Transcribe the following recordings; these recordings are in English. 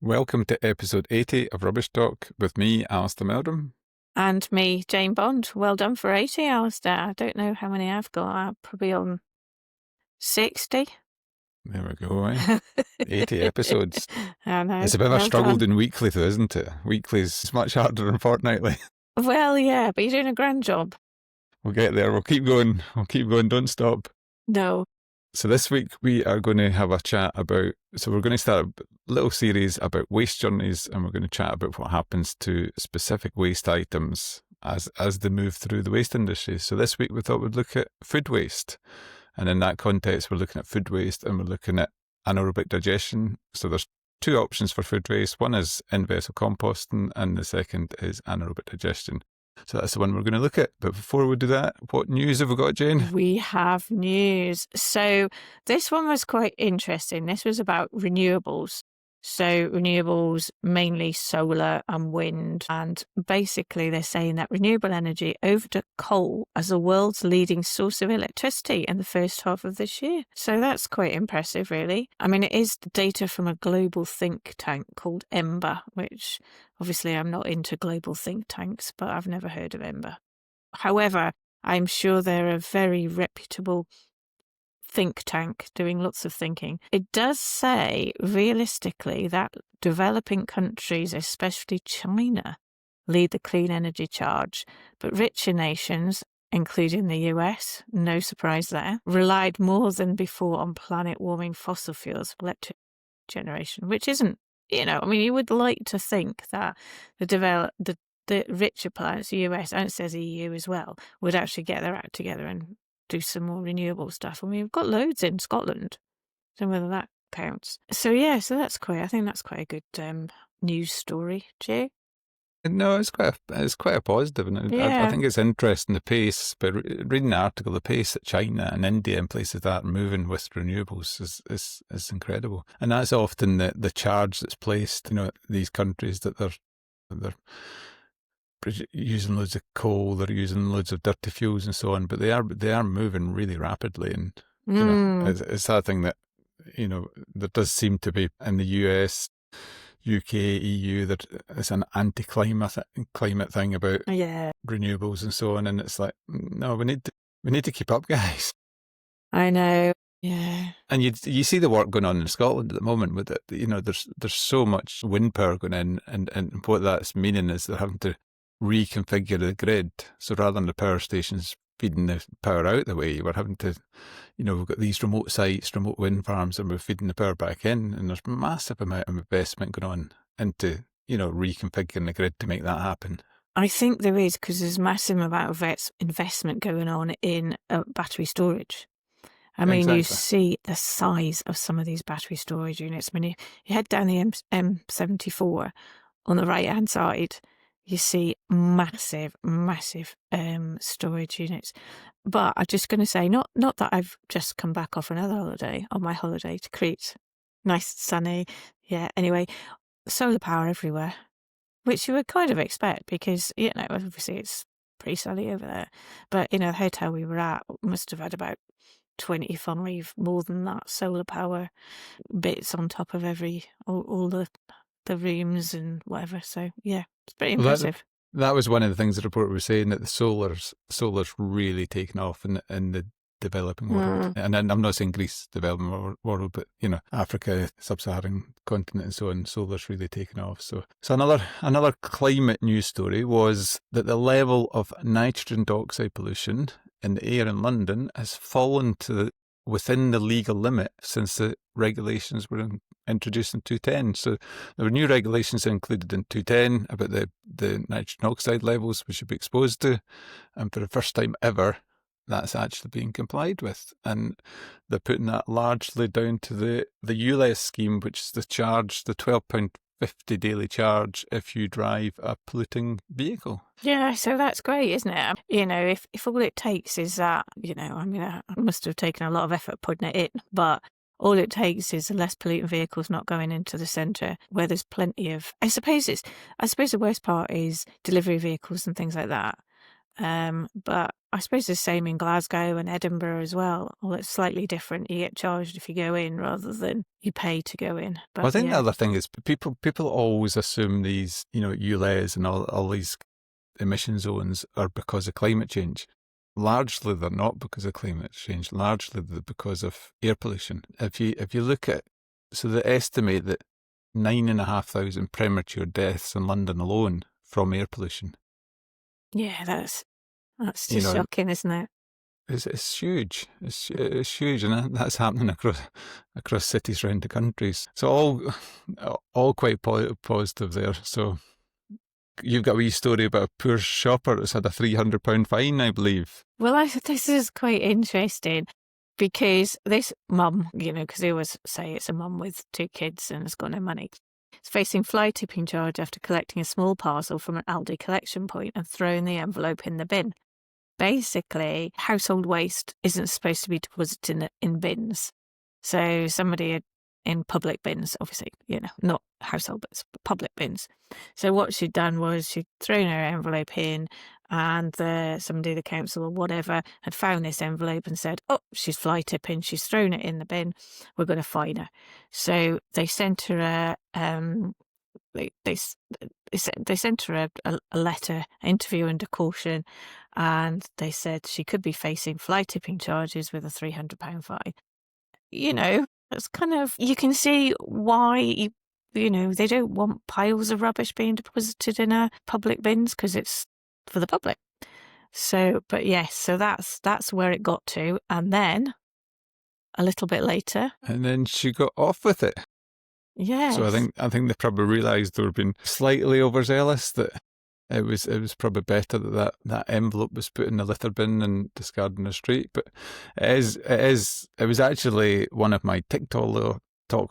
Welcome to episode 80 of Rubbish Talk with me, Alasdair. And me, Jane Bond. Well done for 80, Alasdair. I don't know how many I've got. I'm probably on 60. There we go, eh? 80 episodes. I know. It's a bit of a Well struggle done. doing weekly though, isn't it? Weekly's much harder than fortnightly. Well, yeah, but you're doing a grand job. We'll get there. We'll keep going. Don't stop. No. So this week we are going to have a chat about, we're going to start a little series about waste journeys, and we're going to chat about what happens to specific waste items as they move through the waste industry. So this week we thought we'd look at food waste. And in that context, we're looking at food waste and we're looking at anaerobic digestion. So there's two options for food waste. One is in-vessel composting and the second is anaerobic digestion. So that's the one we're going to look at. But before we do that, what news have we got, Jane? We have news. So this one was quite interesting. This was about renewables. So renewables, mainly solar and wind. And basically they're saying that renewable energy overtook coal as the world's leading source of electricity in the first half of this year. So that's quite impressive, really. I mean, it is data from a global think tank called Ember, which obviously I'm not into global think tanks, but I've never heard of Ember. However, I'm sure they're a very reputable think tank doing lots of thinking. It does say realistically that developing countries, especially China, lead the clean energy charge, but richer nations, including the US, no surprise there, relied more than before on planet warming fossil fuels for electric generation, which isn't, I mean, you would like to think that the richer planets, the US, and it says EU as well, would actually get their act together and do some more renewable stuff. I mean, we've got loads in Scotland. Don't know whether that counts. So I think that's quite a good news story, Jay. No, it's quite a positive, and Yeah. I think it's interesting the pace. But reading the article, the pace that China and India and places like that are moving with renewables is incredible, and that's often the charge that's placed. These countries that they're using loads of coal, they're using loads of dirty fuels and so on, but they are moving really rapidly, and it's that thing that there does seem to be in the US, UK, EU, that it's an anti-climate thing about renewables and so on, and it's like, no, we need to keep up, guys. I know. Yeah. And you see the work going on in Scotland at the moment with it. There's so much wind power going in, and what that's meaning is they're having to reconfigure the grid. So rather than the power stations feeding the power out the way, we're having to, we've got these remote sites, remote wind farms, and we're feeding the power back in. And there's massive amount of investment going on into, reconfiguring the grid to make that happen. I think there is, because there's massive amount of investment going on in battery storage. I mean, exactly. You see the size of some of these battery storage units. I mean, you head down the M74 on the right-hand side, you see massive storage units. But I'm just going to say, not that I've just come back off on my holiday to Crete. Nice, sunny. Yeah, anyway, solar power everywhere, which you would kind of expect because, obviously it's pretty sunny over there. But, the hotel we were at must have had about 25 more than that solar power bits on top of all the rooms and whatever. So yeah, it's pretty impressive. That was one of the things the report was saying, that the solar's really taken off in the developing world. And then I'm not saying Greece developing world, but Africa, sub-Saharan continent and so on, solar's really taken off. So another climate news story was that the level of nitrogen dioxide pollution in the air in London has fallen to within the legal limit since the regulations were introduced in 2010. So there were new regulations included in 2010 about the nitrogen oxide levels we should be exposed to, and for the first time ever, that's actually being complied with. And they're putting that largely down to the ULEZ scheme, which is the £12.50 daily charge if you drive a polluting vehicle. Yeah, so that's great, isn't it? If all it takes is that, I must have taken a lot of effort putting it in, but all it takes is less polluting vehicles not going into the centre where there's plenty of, I suppose the worst part is delivery vehicles and things like that. But I suppose the same in Glasgow and Edinburgh as well. Well, it's slightly different. You get charged if you go in rather than you pay to go in. But Well, I think the other thing is people always assume these, ULEZ and all these emission zones are because of climate change. Largely, they're not because of climate change. Largely, they're because of air pollution. If you look at, so they estimate that 9,500 premature deaths in London alone from air pollution. Yeah, that's just shocking, isn't it? It's huge. It's huge, and that's happening across cities around the countries. So all quite positive there. So you've got a wee story about a poor shopper that's had a £300 fine, I believe. Well, this is quite interesting because this mum, because they always say it's a mum with 2 kids and has got no money, is facing fly tipping charge after collecting a small parcel from an Aldi collection point and throwing the envelope in the bin. Basically, household waste isn't supposed to be deposited in bins. So somebody in public bins, obviously, not household bins, but public bins. So what she'd done was she'd thrown her envelope in, and somebody, the council or whatever, had found this envelope and said, "Oh, she's fly tipping. She's thrown it in the bin. We're going to fine her." So they sent her they sent her a letter, interview under caution, and they said she could be facing fly tipping charges with a £300 fine. It's kind of, you can see why, they don't want piles of rubbish being deposited in a public bins because it's for the public. So, but yes, so that's where it got to. And then a little bit later. And then she got off with it. Yes. So I think they probably realised they were being slightly overzealous, that it was probably better that envelope was put in the litter bin and discarded in the street. But it was actually one of my TikTok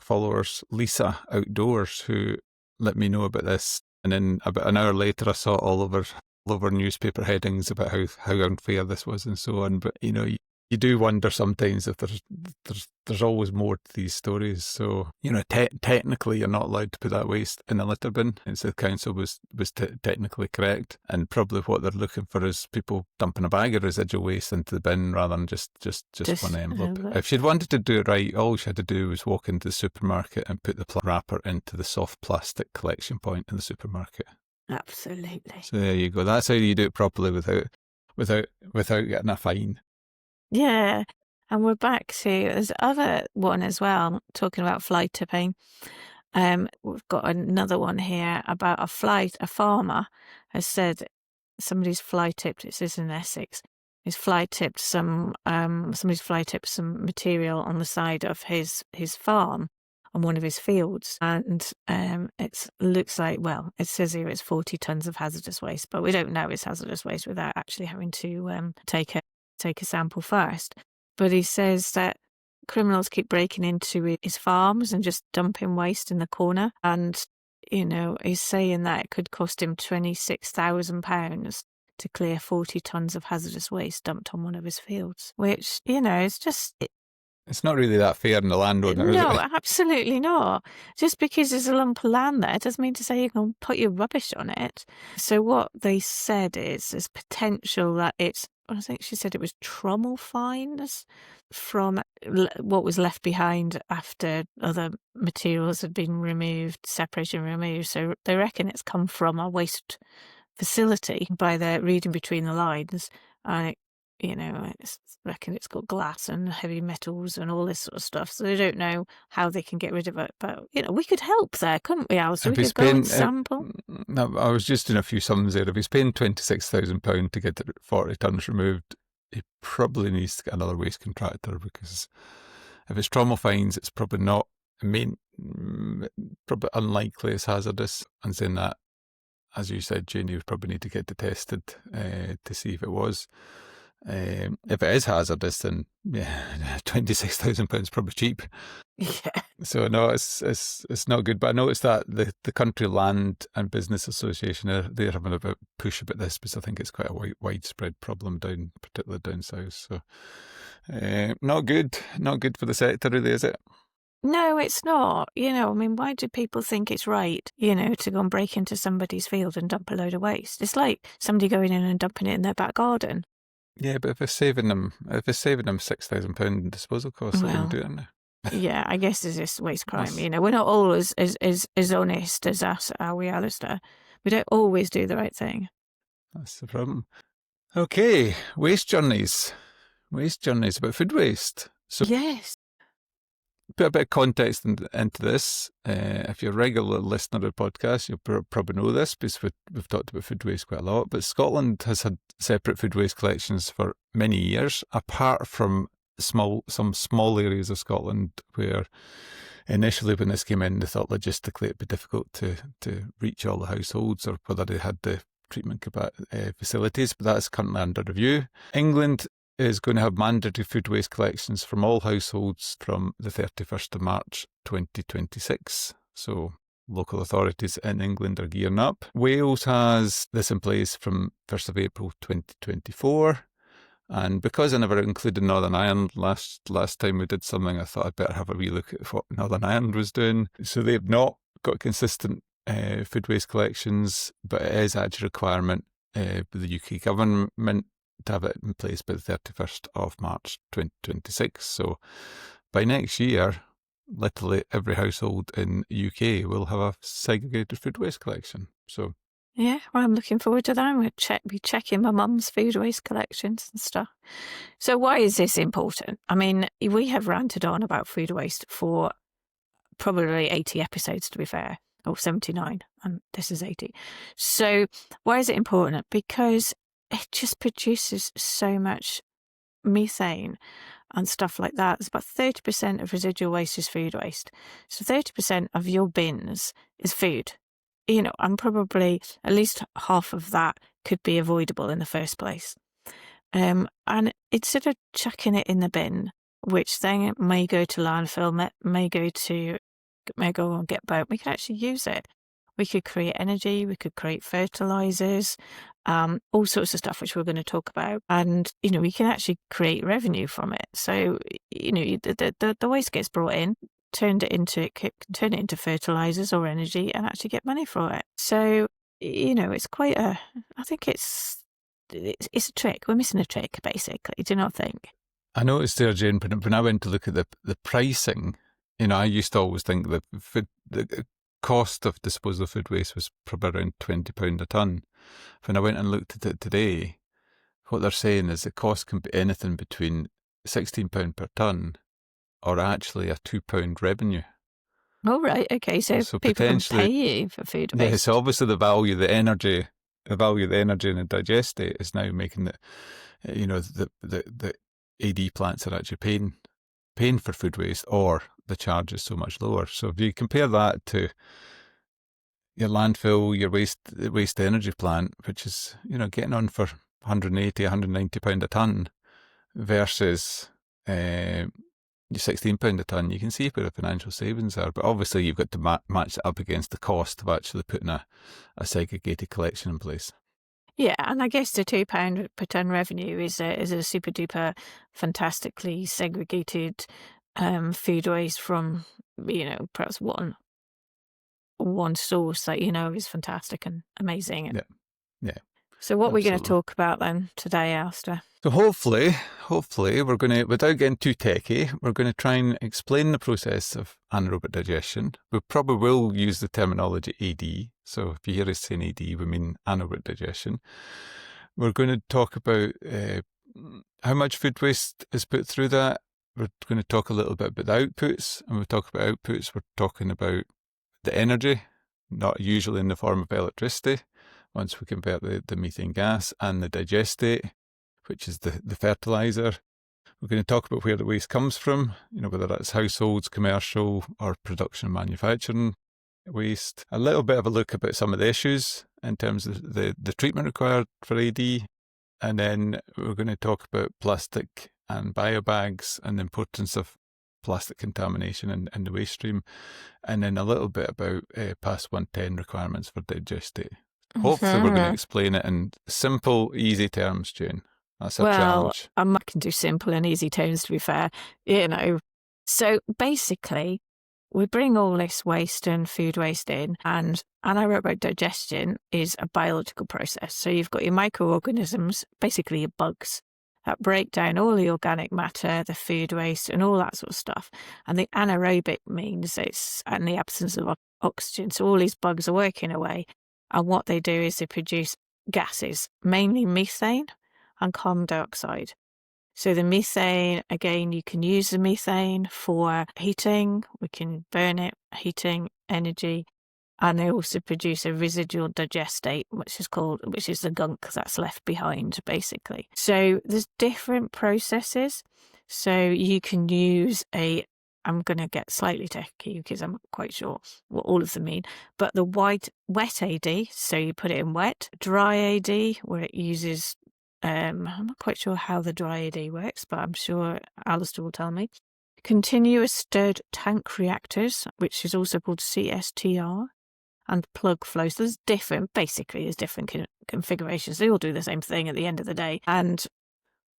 followers, Lisa Outdoors, who let me know about this. And then about an hour later, I saw it all over newspaper headings about how unfair this was and so on. But you do wonder sometimes if there's always more to these stories. So technically you're not allowed to put that waste in a litter bin. And so the council was technically correct, and probably what they're looking for is people dumping a bag of residual waste into the bin rather than just one envelope. If she'd wanted to do it right, all she had to do was walk into the supermarket and put the wrapper into the soft plastic collection point in the supermarket. Absolutely. So there you go. That's how you do it properly without getting a fine. Yeah, and we're back to, there's other one as well, talking about fly tipping. We've got another one here about a farmer has said somebody's fly tipped, it says in Essex, somebody's fly tipped some material on the side of his farm on one of his fields, and it looks like, well, it says here it's 40 tonnes of hazardous waste, but we don't know it's hazardous waste without actually having to take a sample first. But he says that criminals keep breaking into his farms and just dumping waste in the corner, and he's saying that it could cost him £26,000 to clear 40 tonnes of hazardous waste dumped on one of his fields, which is just it's not really that fair in the landowner, is it? No, absolutely not. Just because there's a lump of land there doesn't mean to say you can put your rubbish on it. So what they said is there's potential that I think she said it was trommel fines from what was left behind after other materials had been removed, separation removed. So they reckon it's come from a waste facility by their reading between the lines. And reckon it's got glass and heavy metals and all this sort of stuff. So they don't know how they can get rid of it. But, we could help there, couldn't we, Alistair? We could go and sample. I was just doing a few sums there. If he's paying £26,000 to get 40 tonnes removed, he probably needs to get another waste contractor, because if it's trommel fines, it's probably not, probably unlikely it's hazardous. And saying that, as you said, Jane, you would probably need to get it tested to see if it was. If it is hazardous, then £26,000 is probably cheap. Yeah. So no, it's not good. But I noticed that the Country Land and Business Association, they're having a bit push about this, because I think it's quite a widespread problem particularly down south. So not good for the sector, really, is it? No, it's not. I mean, why do people think it's right, to go and break into somebody's field and dump a load of waste? It's like somebody going in and dumping it in their back garden. Yeah, but if it's saving them £6,000 in disposal costs, they're going to Well, do it now. yeah, I guess there's this waste crime. That's We're not always as honest as us, are we, Alasdair? We don't always do the right thing. the problem. Okay, waste journeys. Waste journeys about food waste. So Yes. put a bit of context into this. If you're a regular listener of the podcast, you'll probably know this because we've talked about food waste quite a lot. But Scotland has had separate food waste collections for many years, apart from some small areas of Scotland where initially when this came in, they thought logistically it'd be difficult to reach all the households or whether they had the treatment facilities, but that's currently under review. England is going to have mandatory food waste collections from all households from the 31st of March 2026. So local authorities in England are gearing up. Wales has this in place from 1st of April 2024. And because I never included Northern Ireland last time we did something, I thought I'd better have a wee look at what Northern Ireland was doing. So they've not got consistent food waste collections, but it is actually a requirement with the UK government to have it in place by the 31st of March 2026. So by next year, literally every household in the UK will have a segregated food waste collection. So yeah, well, I'm looking forward to that. I'm going to be checking my mum's food waste collections and stuff. So why is this important? I mean, we have ranted on about food waste for probably 80 episodes, to be fair, or 79, and this is 80. So why is it important? Because it just produces so much methane and stuff like that. It's about 30% of residual waste is food waste. So 30% of your bins is food. And probably at least half of that could be avoidable in the first place. And instead of chucking it in the bin, which then may go to landfill, may go and get burnt, we could actually use it. We could create energy, we could create fertilizers, all sorts of stuff, which we're going to talk about. And, we can actually create revenue from it. So, the waste gets brought in, turn it into fertilizers or energy and actually get money for it. So, it's quite I think it's a trick. We're missing a trick, basically. Do you not think? I noticed there, Jane, when I went to look at the pricing, I used to always think that the cost of disposal of food waste was probably around £20 a tonne. When I went and looked at it today, what they're saying is the cost can be anything between £16 per tonne or actually a £2 revenue. Oh, right. Okay. So people can pay you for food waste. Yes, obviously the value of the energy in the digestate is now making it, the AD plants are actually paying for food waste, or the charge is so much lower. So if you compare that to your landfill, your waste energy plant, which is, getting on for £180, £190 a tonne versus your £16 a tonne, you can see where the financial savings are. But obviously you've got to match it up against the cost of actually putting a segregated collection in place. Yeah, and I guess the £2 per tonne revenue is a super duper fantastically segregated food waste from, perhaps one source that, is fantastic and amazing. Yeah. So what are we going to talk about then today, Alasdair? So hopefully we're going to, without getting too techy, we're going to try and explain the process of anaerobic digestion. We probably will use the terminology AD. So if you hear us saying AD, we mean anaerobic digestion. We're going to talk about how much food waste is put through that. We're going to talk a little bit about the outputs. And when we talk about outputs, we're talking about the energy, not usually in the form of electricity, once we convert the methane gas, and the digestate, which is the fertiliser. We're going to talk about where the waste comes from, whether that's households, commercial, or production and manufacturing waste. A little bit of a look about some of the issues in terms of the treatment required for AD. And then we're going to talk about plastic and biobags and the importance of plastic contamination in the waste stream. And then a little bit about past 110 requirements for digestate. Hopefully we're going to explain it in simple, easy terms, Jane. That's a challenge. I can do simple and easy terms, to be fair. So basically, we bring all this waste and food waste in, and anaerobic digestion is a biological process. So you've got your microorganisms, basically your bugs, that break down all the organic matter, the food waste, and all that sort of stuff. And the anaerobic means it's in the absence of oxygen. So all these bugs are working away. And what they do is they produce gases, mainly methane and carbon dioxide. So the methane, again, you can use the methane for heating. We can burn it, heating, energy. And they also produce a residual digestate, which is the gunk that's left behind, basically. So there's different processes. So you can use I'm going to get slightly techy because I'm not quite sure what all of them mean, but the wet AD, so you put it in wet, dry AD, where it uses, I'm not quite sure how the dry AD works, but I'm sure Alasdair will tell me. Continuous stirred tank reactors, which is also called CSTR, and plug flows. There's different configurations. They all do the same thing at the end of the day. And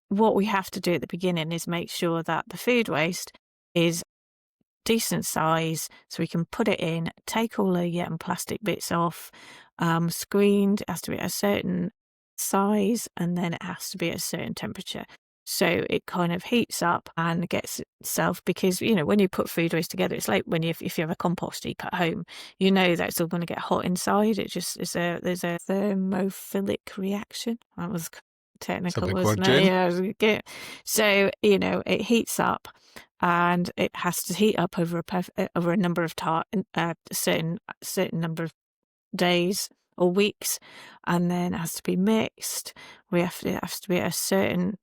what we have to do at the beginning is make sure that the food waste is decent size, so we can put it in, take all the plastic bits off, screened. It has to be at a certain size, and then it has to be at a certain temperature. So it kind of heats up and gets itself, because, when you put food waste together, it's like if you have a compost heap at home, that it's all going to get hot inside. There's a thermophilic reaction. That was technical, wasn't it? Yeah. So, it heats up, and it has to heat up over a number of certain number of days or weeks, and then it has to be mixed. It has to be at a certain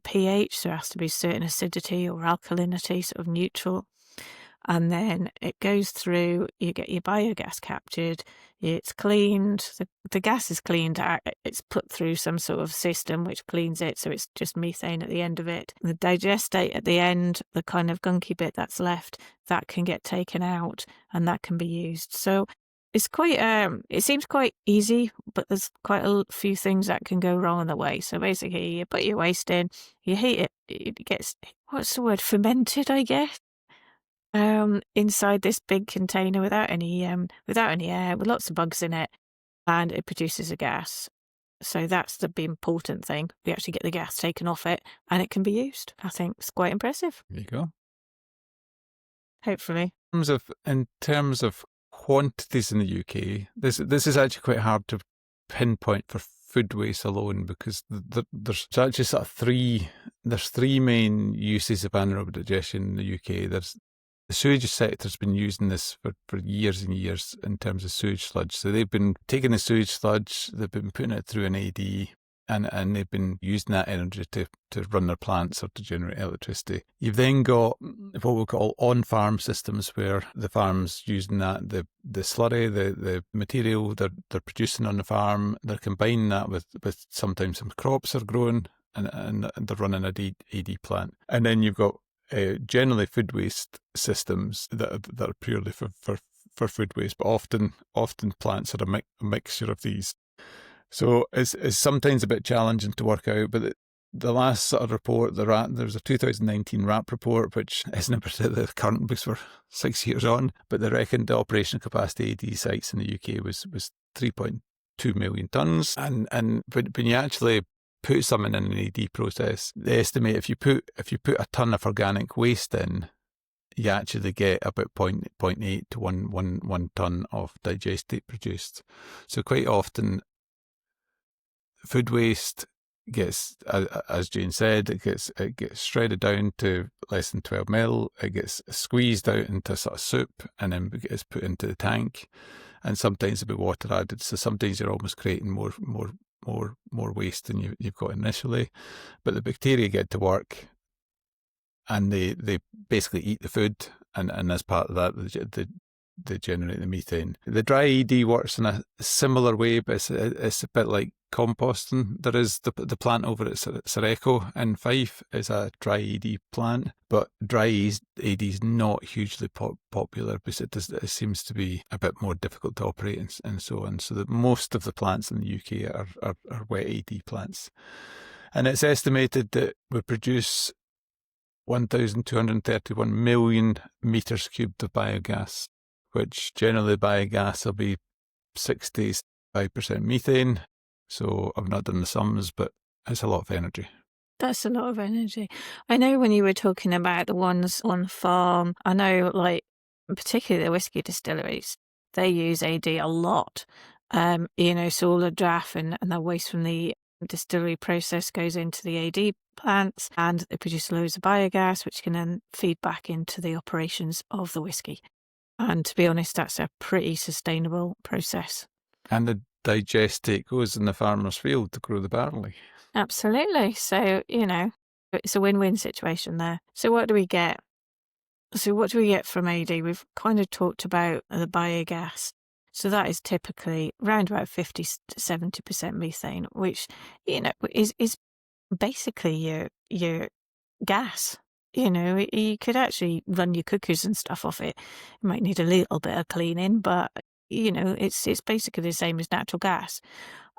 pH, so it has to be certain acidity or alkalinity, sort of neutral. And then it goes through, you get your biogas captured, it's cleaned, the gas is cleaned out, it's put through some sort of system which cleans it, so it's just methane at the end of it. The digestate at the end, the kind of gunky bit that's left, that can get taken out and that can be used. So it's quite, it seems quite easy, but there's quite a few things that can go wrong on the way. So basically, you put your waste in, you heat it gets, what's the word, fermented, I guess, inside this big container without any air, with lots of bugs in it, and it produces a gas. So that's the important thing. We actually get the gas taken off it, and it can be used. I think it's quite impressive. There you go. Hopefully. In terms of quantities in the UK, this is actually quite hard to pinpoint for food waste alone, because there's actually sort of three main uses of anaerobic digestion in the UK. There's the sewage sector's been using this for years and years in terms of sewage sludge. So they've been taking the sewage sludge, they've been putting it through an AD, and they've been using that energy to run their plants or to generate electricity. You've then got what we call on-farm systems, where the farm's using that, the slurry, the material they're producing on the farm, they're combining that with sometimes some crops are growing, and they're running a AD plant. And then you've got generally food waste systems that are purely for food waste, but often plants are a mixture of these. So it's sometimes a bit challenging to work out, but the last sort of report, there's a 2019 RAP report, which is never the current because we're 6 years on, but they reckon the operational capacity AD sites in the UK was 3.2 million tonnes. And when you actually put something in an AD process, they estimate if you put a tonne of organic waste in, you actually get about 0.8 to 1 tonne of digestate produced. So quite often, food waste gets, as Jane said, it gets shredded down to less than 12 mil. It gets squeezed out into sort of soup, and then gets put into the tank. And sometimes a bit water added. So sometimes you're almost creating more waste than you've got initially. But the bacteria get to work, and they basically eat the food, and as part of that, they generate the methane. The dry AD works in a similar way, but it's a bit like composting. There is the plant over at Sareco in Fife is a dry AD plant, but dry AD is not hugely popular because it seems to be a bit more difficult to operate and so on. So that most of the plants in the UK are wet AD plants. And it's estimated that we produce 1,231 million metres cubed of biogas, which generally biogas will be 65% methane. So I've not done the sums, but it's a lot of energy. That's a lot of energy. I know when you were talking about the ones on farm, I know like particularly the whiskey distilleries, they use AD a lot. So all the draff and the waste from the distillery process goes into the AD plants and they produce loads of biogas, which can then feed back into the operations of the whiskey. And to be honest, that's a pretty sustainable process. And the digestate goes in the farmer's field to grow the barley. Absolutely. So, it's a win-win situation there. So what do we get? So what do we get from AD? We've kind of talked about the biogas. So that is typically around about 50 to 70% methane, which, is basically your gas. You could actually run your cookers and stuff off it. You might need a little bit of cleaning, but, it's basically the same as natural gas.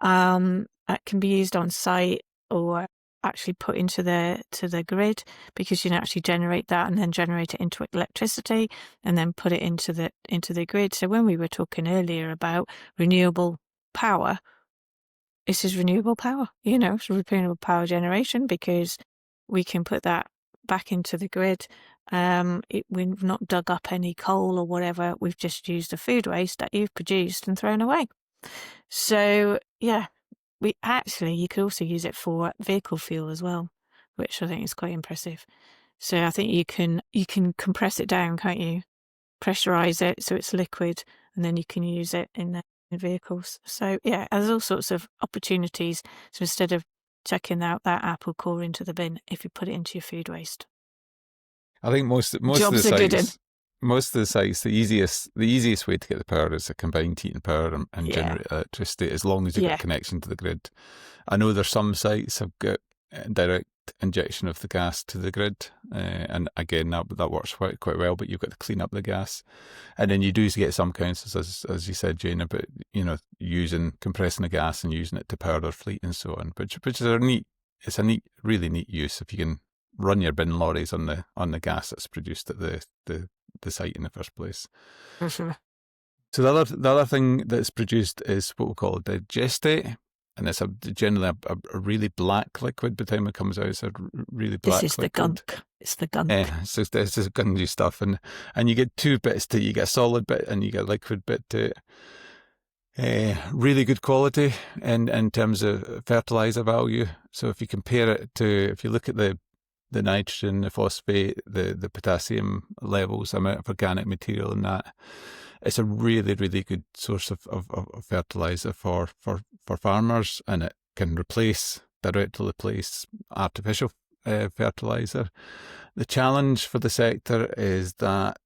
It can be used on site or actually put into the grid, because you can actually generate that and then generate it into electricity and then put it into the grid. So when we were talking earlier about renewable power, this is renewable power. It's renewable power generation, because we can put that back into the grid. We've not dug up any coal or whatever. We've just used the food waste that you've produced and thrown away. So yeah, you could also use it for vehicle fuel as well, which I think is quite impressive. So I think you can compress it down, can't you? Pressurize it so it's liquid, and then you can use it in vehicles. So yeah, there's all sorts of opportunities. So instead of chucking out that apple core into the bin, if you put it into your food waste. I think most of the sites, the easiest way to get the power is a combined heat and power and generate electricity, as long as you get connection to the grid. I know there's some sites have got direct injection of the gas to the grid, and again that works quite well. But you've got to clean up the gas, and then you do get some councils, as you said, Jane, about compressing the gas and using it to power their fleet and so on, which is really neat use if you can run your bin lorries on the gas that's produced at the site in the first place. For sure. So the other thing that's produced is what we call a digestate, and it's generally a really black liquid. By the time it comes out, it's a really black liquid. This is the gunk. It's the gunk. So it's just gungy stuff, and you get two bits to it. You get a solid bit and you get a liquid bit to it. Really good quality in terms of fertiliser value. So if you compare it if you look at the nitrogen, the phosphate, the potassium levels, amount of organic material in that, it's a really, really good source of fertiliser for farmers, and it can directly replace artificial fertiliser. The challenge for the sector is that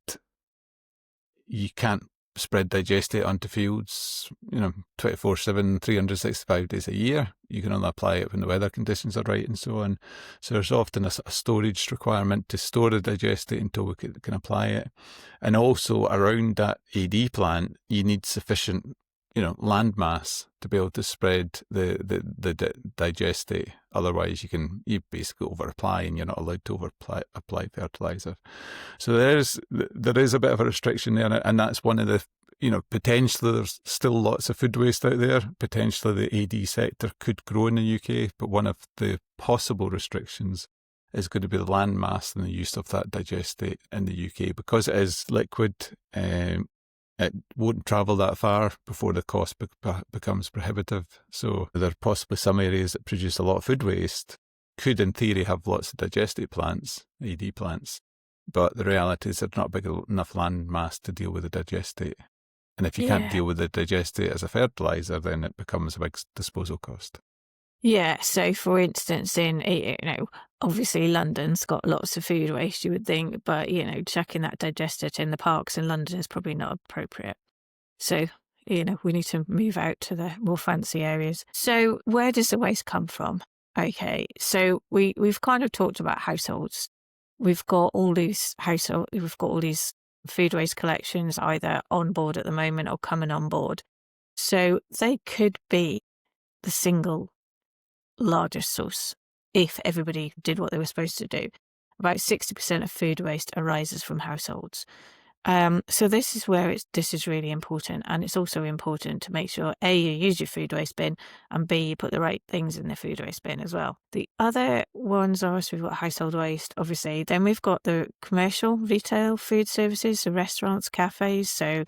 you can't spread digestate onto fields, 24/7, 365 days a year. You can only apply it when the weather conditions are right and so on. So there's often a storage requirement to store the digestate until we can apply it. And also around that AD plant, you need sufficient, land mass to be able to spread the digestate. Otherwise, you basically over apply, and you're not allowed to apply fertiliser. So there is a bit of a restriction there, and that's one of the, potentially there's still lots of food waste out there. Potentially the AD sector could grow in the UK, but one of the possible restrictions is going to be the land mass and the use of that digestate in the UK, because it is liquid. It won't travel that far before the cost becomes prohibitive. So there are possibly some areas that produce a lot of food waste, could in theory have lots of digestate plants, AD plants, but the reality is there's not big enough land mass to deal with the digestate. And if you can't deal with the digestate as a fertiliser, then it becomes a big disposal cost. Yeah, so for instance, obviously London's got lots of food waste, you would think, but, chucking that digestate in the parks in London is probably not appropriate. So, we need to move out to the more fancy areas. So where does the waste come from? Okay, so we've kind of talked about households. We've got all these food waste collections either on board at the moment or coming on board. So they could be the single largest source if everybody did what they were supposed to do. about 60% of food waste arises from households. So this is where this is really important, and it's also important to make sure A, you use your food waste bin, and B, you put the right things in the food waste bin as well. The other ones are, so we've got household waste, obviously. Then we've got the commercial retail food services, so restaurants, cafes, so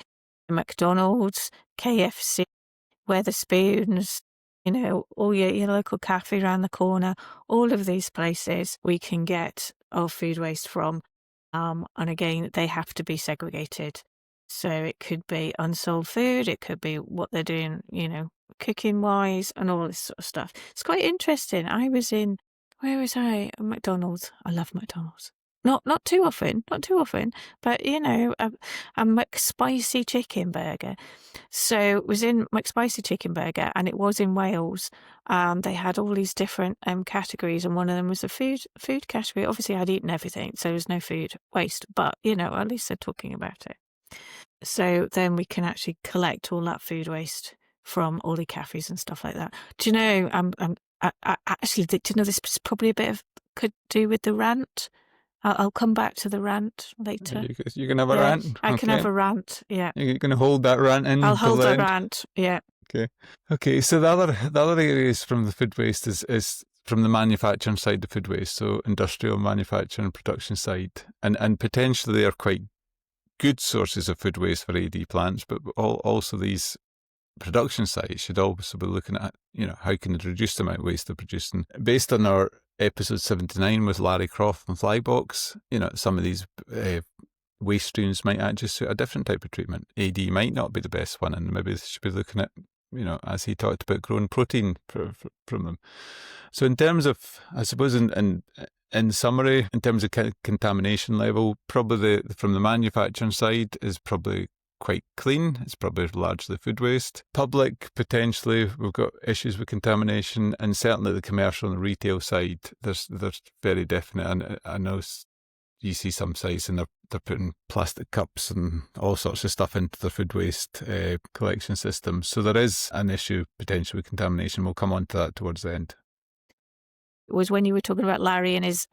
McDonald's, KFC, Weatherspoons, all your local cafe around the corner. All of these places we can get our food waste from. And again, they have to be segregated. So it could be unsold food, it could be what they're doing, cooking wise, and all this sort of stuff. It's quite interesting. Where was I? McDonald's. I love McDonald's. Not too often, but a McSpicy chicken burger. So it was in McSpicy chicken burger, and it was in Wales. They had all these different categories, and one of them was the food category. Obviously, I'd eaten everything, so there's no food waste, but at least they're talking about it. So then we can actually collect all that food waste from all the cafes and stuff like that. Do you know? Actually, do you know this is probably a bit of could do with the rant. I'll come back to the rant later. You can have a rant? I can have a rant, yeah. You're going to hold that rant in? I'll hold the rant, yeah. Okay, so the other areas from the food waste is from the manufacturing side of food waste, so industrial manufacturing and production side. And potentially they're quite good sources of food waste for AD plants, but also these production sites should also be looking at, how can they reduce the amount of waste they're producing. Based on our episode 79 with Larry Croft and Flybox, some of these waste streams might actually suit a different type of treatment. AD might not be the best one, and maybe they should be looking at, as he talked about, growing protein from them. So in terms of, I suppose, in summary, in terms of contamination level, probably from the manufacturing side is probably quite clean. It's probably largely food waste. Public, potentially, we've got issues with contamination, and certainly the commercial and the retail side, there's very definite. And I know you see some sites and they're putting plastic cups and all sorts of stuff into the food waste collection system. So there is an issue potentially with contamination. We'll come on to that towards the end. It was when you were talking about Larry and his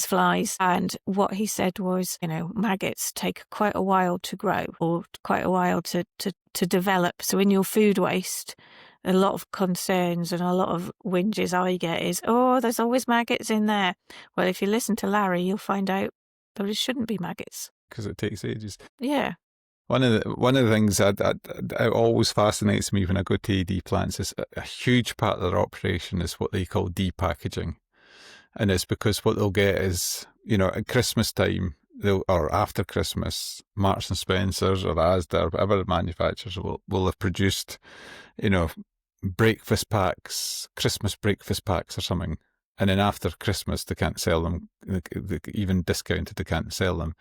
flies, and what he said was, maggots take quite a while to grow, or quite a while to develop. So in your food waste, a lot of concerns and a lot of whinges I get is, there's always maggots in there. Well, if you listen to Larry, you'll find out there shouldn't be maggots. Because it takes ages. Yeah. One of the things that always fascinates me when I go to AD plants is a huge part of their operation is what they call depackaging. And it's because what they'll get is, at Christmas time, or after Christmas, Marks and Spencer's or Asda, whatever manufacturers will have produced, breakfast packs, Christmas breakfast packs or something. And then after Christmas, they can't sell them, even discounted, they can't sell them.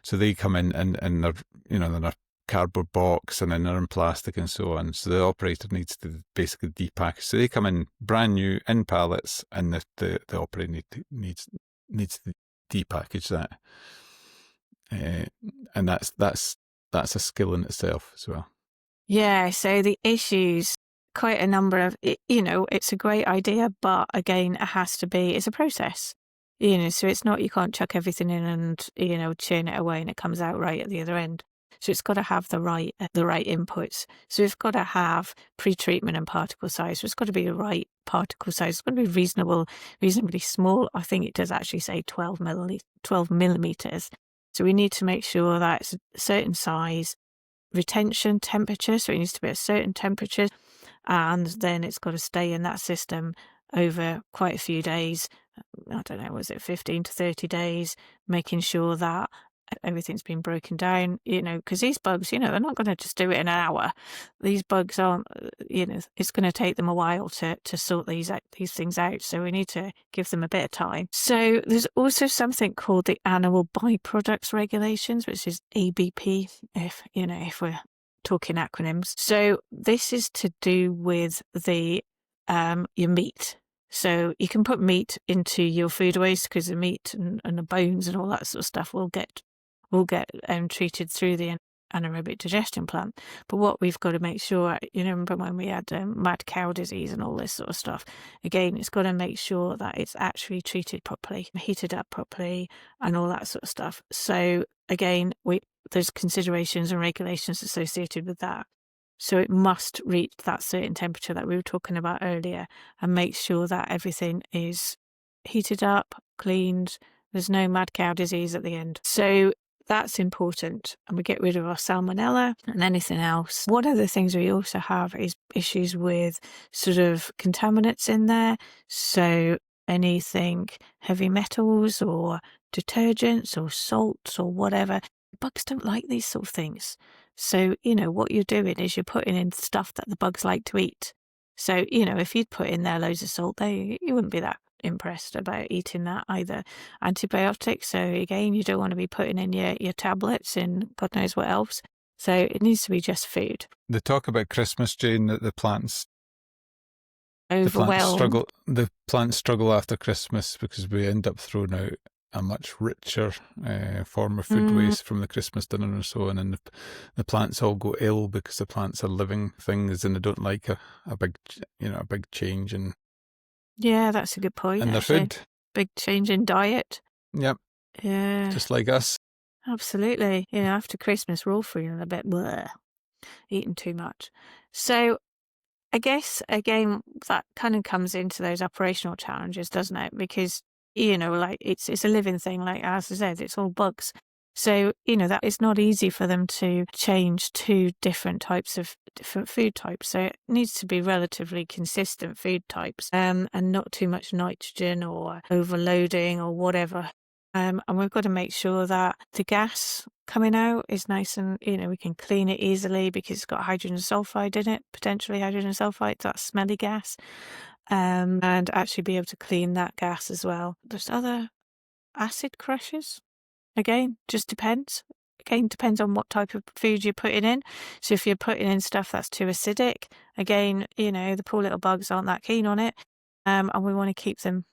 So they come in and they're, in a cardboard box, and then they're in plastic and so on. So the operator needs to basically depackage. So they come in brand new in pallets, and the operator needs to depackage that. And that's a skill in itself as well. Yeah. So the issues, quite a number of, it's a great idea, but again, it's a process. So it's not, you can't chuck everything in and, churn it away and it comes out right at the other end. So it's got to have the right inputs. So it's got to have pre-treatment and particle size. So it's got to be the right particle size. It's got to be reasonably small. I think it does actually say 12 millimeters. So we need to make sure that it's a certain size, retention temperature. So it needs to be a certain temperature, and then it's got to stay in that system over quite a few days. I don't know, was it 15 to 30 days, making sure that everything's been broken down, because these bugs, they're not going to just do it in an hour. These bugs aren't, it's going to take them a while to sort these things out. So we need to give them a bit of time. So there's also something called the Animal Byproducts Regulations, which is ABP, if we're talking acronyms. So this is to do with the your meat. So you can put meat into your food waste, because the meat and the bones and all that sort of stuff will get treated through the anaerobic digestion plant. But what we've got to make sure, remember when we had mad cow disease and all this sort of stuff, again, it's got to make sure that it's actually treated properly, heated up properly, and all that sort of stuff. So again, there's considerations and regulations associated with that. So it must reach that certain temperature that we were talking about earlier, and make sure that everything is heated up, cleaned, there's no mad cow disease at the end. So that's important. And we get rid of our salmonella and anything else. One of the things we also have is issues with sort of contaminants in there. So anything heavy metals or detergents or salts or whatever. Bugs don't like these sort of things. So, what you're doing is you're putting in stuff that the bugs like to eat. So, if you'd put in there loads of salt, you wouldn't be that impressed about eating that either. Antibiotics, so again, you don't want to be putting in your tablets and God knows what else. So it needs to be just food. They talk about Christmas, Jane, that the plants overwhelmed. The plants struggle after Christmas because we end up throwing out a much richer form of food waste from the Christmas dinner and so on, and the plants all go ill because the plants are living things and they don't like a big change in. Yeah, that's a good point. And their food. Big change in diet. Yep. Yeah. Just like us. Absolutely. After Christmas, we're all feeling a bit eating too much. So I guess, again, that kind of comes into those operational challenges, doesn't it? Because, it's a living thing, like as I said, it's all bugs. So, that it's not easy for them to change to different food types. So it needs to be relatively consistent food types and not too much nitrogen or overloading or whatever. And we've got to make sure that the gas coming out is nice and, we can clean it easily because it's got hydrogen sulfide in it, potentially hydrogen sulfide, that smelly gas, and actually be able to clean that gas as well. There's other acid crushes. Again, just depends. Again, depends on what type of food you're putting in. So if you're putting in stuff that's too acidic, again, the poor little bugs aren't that keen on it. And we want to keep them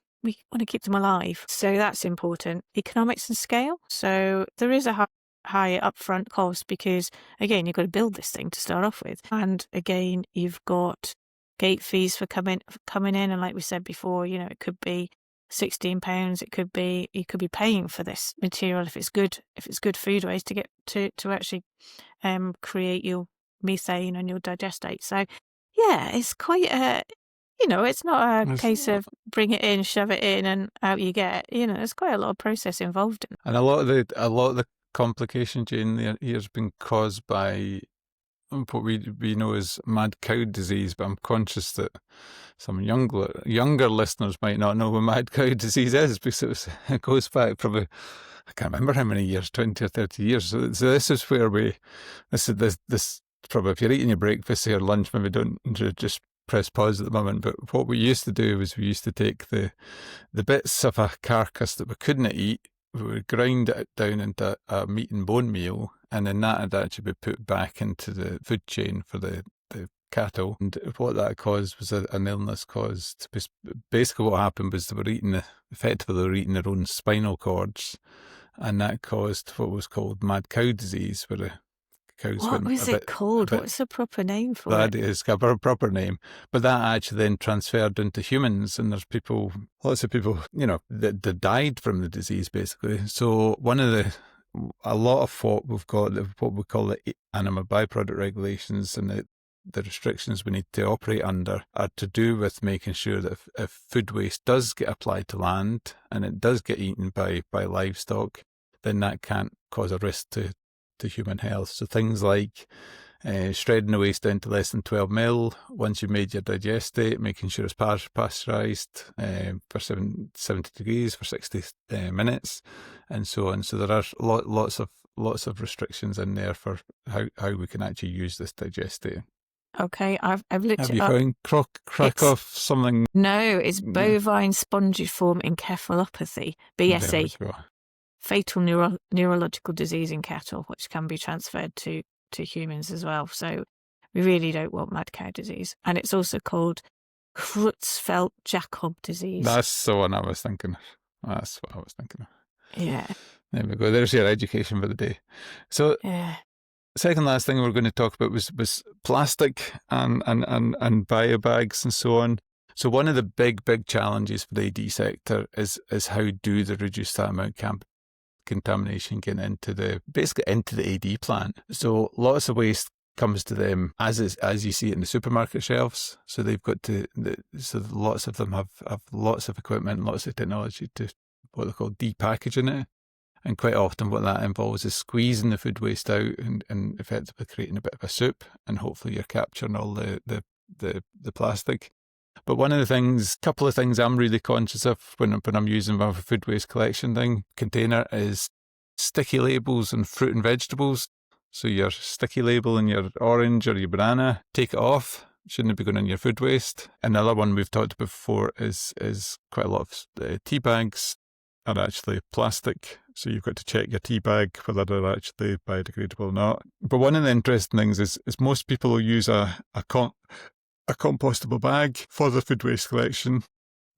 alive. So that's important. Economics and scale. So there is a high upfront cost because, again, you've got to build this thing to start off with. And again, you've got gate fees for coming in. And like we said before, it could be £16. It could be, you could be paying for this material if it's good food waste to get to actually create your methane and your digestate. So yeah, it's quite it's not a case of bring it in, shove it in, and out you get. There's quite a lot of process involved in it. And a lot of the complication, Jane, here has been caused by what we know as mad cow disease. But I'm conscious that some younger listeners might not know what mad cow disease is because it goes back probably, I can't remember how many years, 20 or 30 years. So this is where this probably, if you're eating your breakfast or lunch, maybe don't just press pause at the moment, but what we used to do was we used to take the bits of a carcass that we couldn't eat, we would grind it down into a meat and bone meal, and then that would actually be put back into the food chain for the cattle. And what that caused was an illness caused. Basically what happened was they were eating their own spinal cords, and that caused what was called mad cow disease, where the cows what was it called? What's the proper name for it? That is a proper name. But that actually then transferred into humans, and there's lots of people, that died from the disease, basically. So a lot of what we've got, what we call the animal byproduct regulations and the restrictions we need to operate under are to do with making sure that if food waste does get applied to land and it does get eaten by livestock, then that can't cause a risk to human health. So things like shredding the waste down to less than 12 mil once you've made your digestate, making sure it's pasteurised for 70 degrees for 60 minutes, and so on. So there are lots of restrictions in there for how we can actually use this digestate. Okay, I've looked Have it you up. found Krakoff something? No, it's bovine spongiform encephalopathy, BSE. There we go. Fatal neurological disease in cattle, which can be transferred to humans as well. So we really don't want mad cow disease. And it's also called Creutzfeldt-Jakob disease. That's the one I was thinking of. That's what I was thinking of. Yeah. There we go. There's your education for the day. So yeah. second last thing we're going to talk about was plastic and biobags and so on. So one of the big challenges for the AD sector is how do they reduce that amount of contamination getting into the AD plant. So lots of waste comes to them as you see it in the supermarket shelves. So they've got so lots of them have lots of equipment, lots of technology to what they call depackaging it. And quite often what that involves is squeezing the food waste out and effectively creating a bit of a soup, and hopefully you're capturing all the plastic. But couple of things I'm really conscious of when I'm using my food waste collection container is sticky labels on fruit and vegetables. So your sticky label on your orange or your banana, take it off. Shouldn't be going in your food waste. Another one we've talked about before is quite a lot of tea bags are actually plastic. So you've got to check your tea bag whether they're actually biodegradable or not. But one of the interesting things is most people will use a compostable bag for the food waste collection.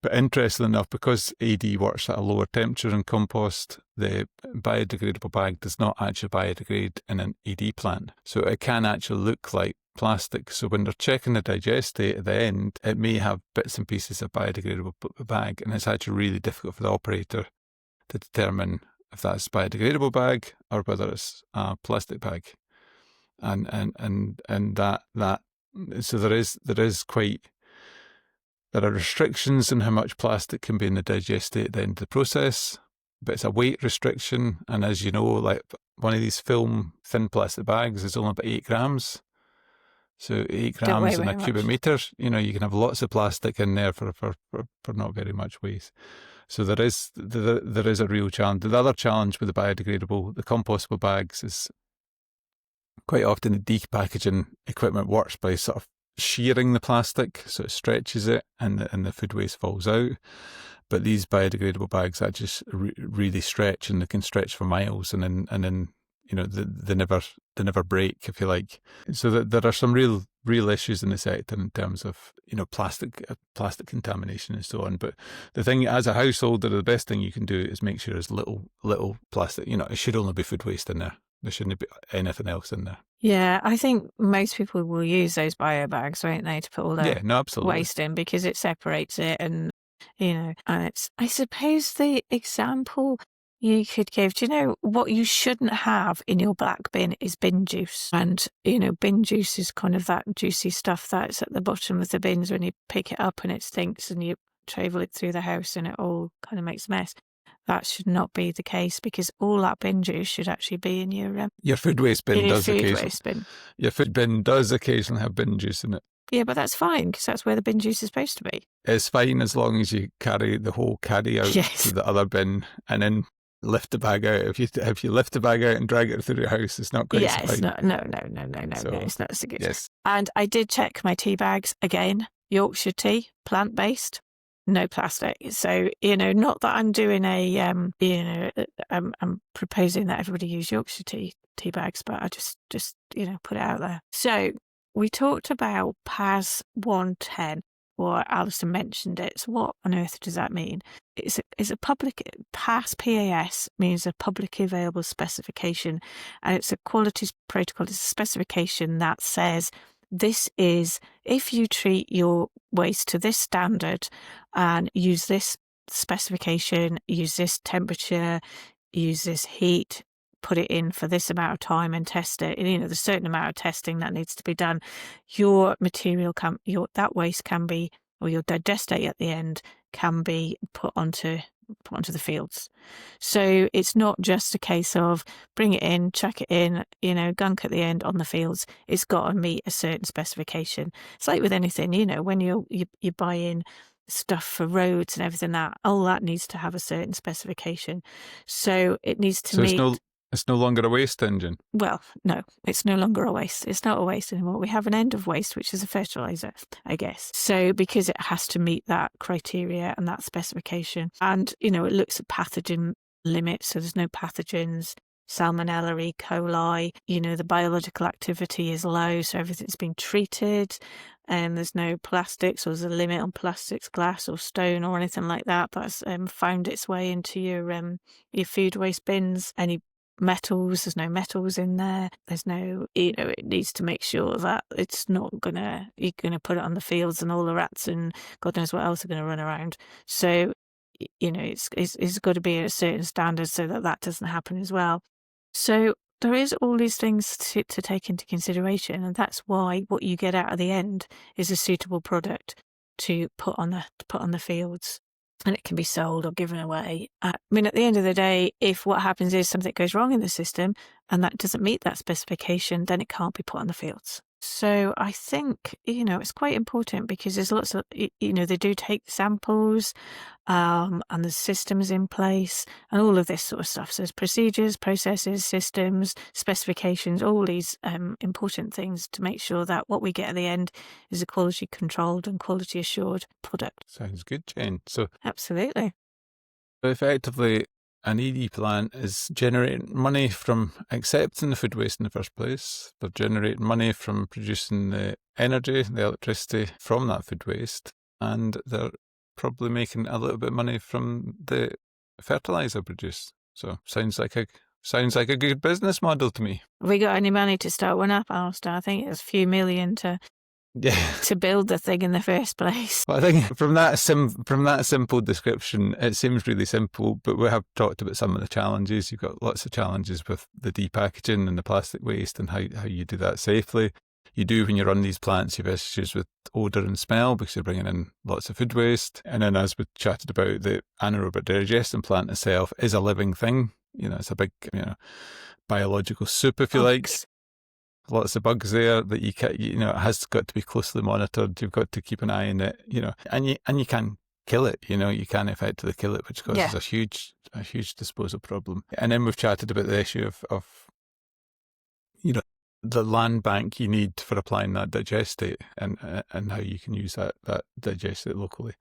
But interestingly enough, because AD works at a lower temperature in compost, the biodegradable bag does not actually biodegrade in an AD plant. So it can actually look like plastic. So when they're checking the digestate at the end, it may have bits and pieces of biodegradable bag, and it's actually really difficult for the operator to determine if that's a biodegradable bag or whether it's a plastic bag. And that so there are restrictions on how much plastic can be in the digestate at the end of the process, but it's a weight restriction. And as you know, like one of these film thin plastic bags is only about 8 grams. So 8 grams in a cubic metre, you can have lots of plastic in there for not very much waste. So there is a real challenge. The other challenge with the compostable bags is quite often the depackaging equipment works by sort of shearing the plastic, so it stretches it and the food waste falls out. But these biodegradable bags that just really stretch, and they can stretch for miles, and then they never break, if you like. So that there are some real issues in the sector in terms of plastic contamination and so on. But the thing, as a householder, the best thing you can do is make sure there's little plastic. It should only be food waste in there. There shouldn't be anything else in there. Yeah, I think most people will use those bio bags, won't they, to put all their waste in, because it separates it, and and it's, I suppose, the example you could give. Do you know what you shouldn't have in your black bin is bin juice? And bin juice is kind of that juicy stuff that's at the bottom of the bins when you pick it up and it stinks, and you travel it through the house and it all kind of makes a mess. That should not be the case, because all that bin juice should actually be in your food waste bin. Your food bin does occasionally have bin juice in it. Yeah, but that's fine, because that's where the bin juice is supposed to be. It's fine as long as you carry the whole caddy out to the other bin and then lift the bag out. If you lift the bag out and drag it through your house, it's not quite so fine. No, it's not so good. Yes. And I did check my tea bags again. Yorkshire tea, plant-based. No plastic. So, not that I'm doing I'm proposing that everybody use Yorkshire tea bags, but I just put it out there. So we talked about PAS 110, or Alison mentioned it. So what on earth does that mean? It's a public, PAS means a publicly available specification, and it's a quality protocol. It's a specification that says, this is, if you treat your waste to this standard and use this specification, use this temperature, use this heat, put it in for this amount of time and test it, and there's a certain amount of testing that needs to be done, your material that waste can be, or your digestate at the end can be put onto the fields. So it's not just a case of bring it in, chuck it in, gunk at the end on the fields. It's got to meet a certain specification. It's like with anything, when you buy in stuff for roads and everything, that needs to have a certain specification. So it needs to meet. It's no longer a waste engine. Well, no, it's no longer a waste. It's not a waste anymore. We have an end of waste, which is a fertiliser, I guess. So because it has to meet that criteria and that specification. And, it looks at pathogen limits. So there's no pathogens, Salmonella, E. coli, the biological activity is low. So everything's been treated. And there's no plastics, or there's a limit on plastics, glass or stone or anything like that. That's found its way into your food waste bins. Any metals. There's no metals in there. There's no, it needs to make sure that it's not you're gonna put it on the fields and all the rats and God knows what else are gonna run around. So, it's got to be at a certain standard so that doesn't happen as well. So there is all these things to take into consideration, and that's why what you get out of the end is a suitable product to put on the fields, and it can be sold or given away. At the end of the day, if what happens is something goes wrong in the system and that doesn't meet that specification, then it can't be put on the fields. So I think, it's quite important because there's lots of, they do take samples, and there's systems in place and all of this sort of stuff. So there's procedures, processes, systems, specifications, all these important things to make sure that what we get at the end is a quality controlled and quality assured product. Sounds good, Jane. So Absolutely. effectively, an ED plant is generating money from accepting the food waste in the first place. They're generating money from producing the energy, the electricity from that food waste, and they're probably making a little bit of money from the fertiliser produced. So sounds like a good business model to me. Have we got any money to start one up, Alasdair? I think it's a few million to build the thing in the first place. Well, I think from that simple description, it seems really simple, but we have talked about some of the challenges. You've got lots of challenges with the depackaging and the plastic waste and how you do that safely. You do, when you run these plants, you have issues with odour and smell because you're bringing in lots of food waste. And then, as we chatted about, the anaerobic digestion plant itself is a living thing. It's a big, biological soup, if you like. Lots of bugs there that you can, it has got to be closely monitored. You've got to keep an eye on it, and you can kill it. You can effectively kill it, which causes a huge disposal problem. And then we've chatted about the issue of the land bank you need for applying that digestate and how you can use that digestate locally.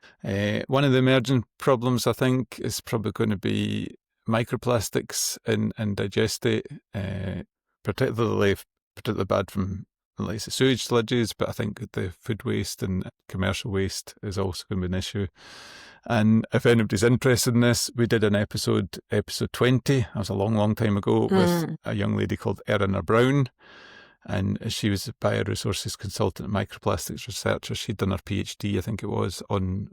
One of the emerging problems, I think, is probably going to be microplastics in digestate, particularly bad from the sewage sludges, but I think the food waste and commercial waste is also going to be an issue. And if anybody's interested in this, we did an episode 20, that was a long time ago, with a young lady called Erin Brown, and she was a bioresources consultant and microplastics researcher. She'd done her PhD, I think it was, on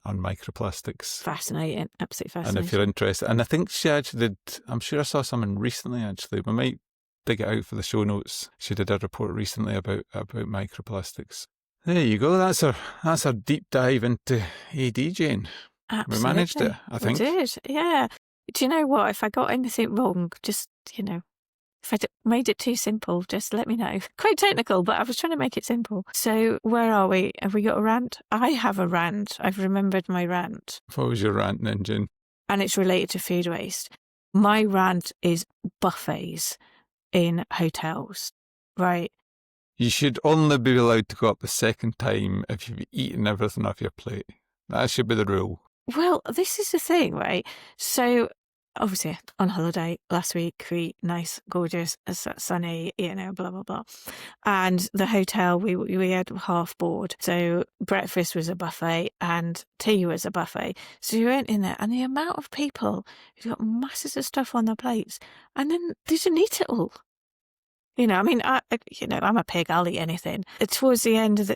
microplastics. Fascinating, absolutely fascinating. And if you're interested, and I think she actually did, I'm sure I saw something recently actually, we might dig it out for the show notes. She did a report recently about microplastics. There you go. That's our deep dive into AD, Jane. Absolutely. We managed it, I think. We did, yeah. Do you know what? If I got anything wrong, just, if I made it too simple, just let me know. Quite technical, but I was trying to make it simple. So where are we? Have we got a rant? I have a rant. I've remembered my rant. What was your rant then, Jane? And it's related to food waste. My rant is buffets in hotels, right? You should only be allowed to go up the second time if you've eaten everything off your plate. That should be the rule. Well, this is the thing, right? So, obviously, on holiday last week, nice, gorgeous, sunny, blah, blah, blah. And the hotel, we had half board. So, breakfast was a buffet and tea was a buffet. So, you went in there and the amount of people who got masses of stuff on their plates and then they didn't eat it all. I'm a pig, I'll eat anything. Towards the end,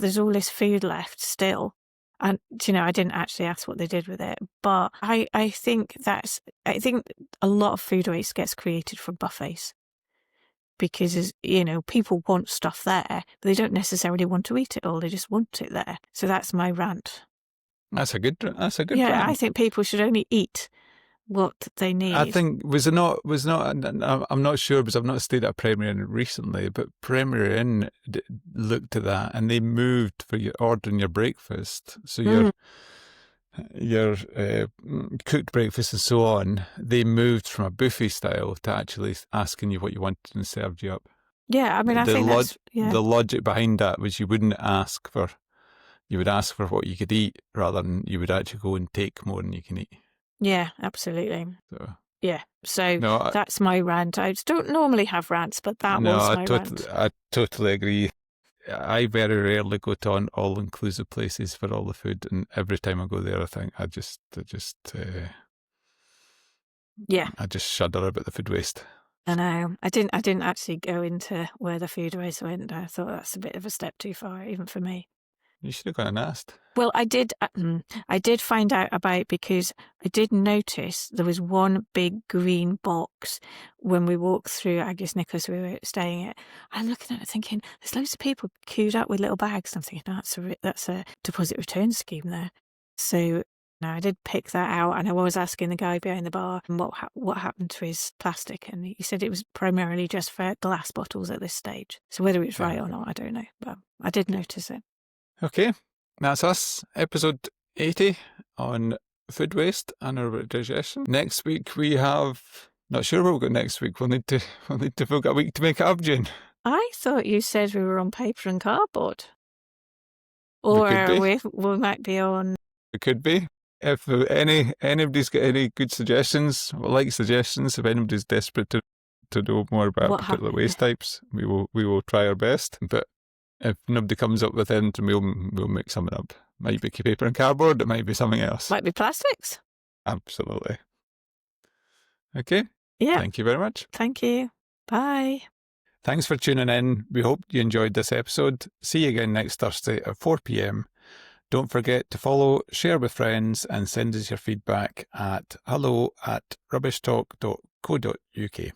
there's all this food left still. And, I didn't actually ask what they did with it. But I think a lot of food waste gets created from buffets. Because, people want stuff there, but they don't necessarily want to eat it all. They just want it there. So that's my rant. That's a good rant. Yeah, I think people should only eat what they need. I think was not. I'm not sure because I've not stayed at Premier Inn recently, but Premier Inn looked at that and they moved for your ordering your breakfast. So your cooked breakfast and so on. They moved from a buffet style to actually asking you what you wanted and served you up. Yeah, I think the logic behind that was you would ask for what you could eat rather than you would actually go and take more than you can eat. Yeah, absolutely. So no, that's my rant. I don't normally have rants, but that was my rant. I totally agree. I very rarely go to all-inclusive places for all the food, and every time I go there, I think I just Yeah. I just shudder about the food waste. I know. I didn't actually go into where the food waste went. I thought that's a bit of a step too far, even for me. You should have gone and asked. Well, I did find out about, because I did notice there was one big green box when we walked through Agnes Nicholas we were staying at. I'm looking at it thinking, there's loads of people queued up with little bags. I'm thinking, that's a deposit return scheme there. So no, I did pick that out, and I was asking the guy behind the bar what happened to his plastic, and he said it was primarily just for glass bottles at this stage. So whether it's right or not, I don't know, but I did notice it. Okay, that's us. Episode 80 on food waste and anaerobic digestion. Next week we have, not sure what we've got next week. We'll need to book a week to make it up, Jane. I thought you said we were on paper and cardboard. Or we might be on... It could be. If anybody's got any good suggestions, we like suggestions. If anybody's desperate to know more about particular waste types, we will try our best. But if nobody comes up with anything, we'll make something up. Might be paper and cardboard, it might be something else. Might be plastics. Absolutely. Okay. Yeah. Thank you very much. Thank you. Bye. Thanks for tuning in. We hope you enjoyed this episode. See you again next Thursday at 4 p.m. Don't forget to follow, share with friends, and send us your feedback at hello@rubbishtalk.co.uk.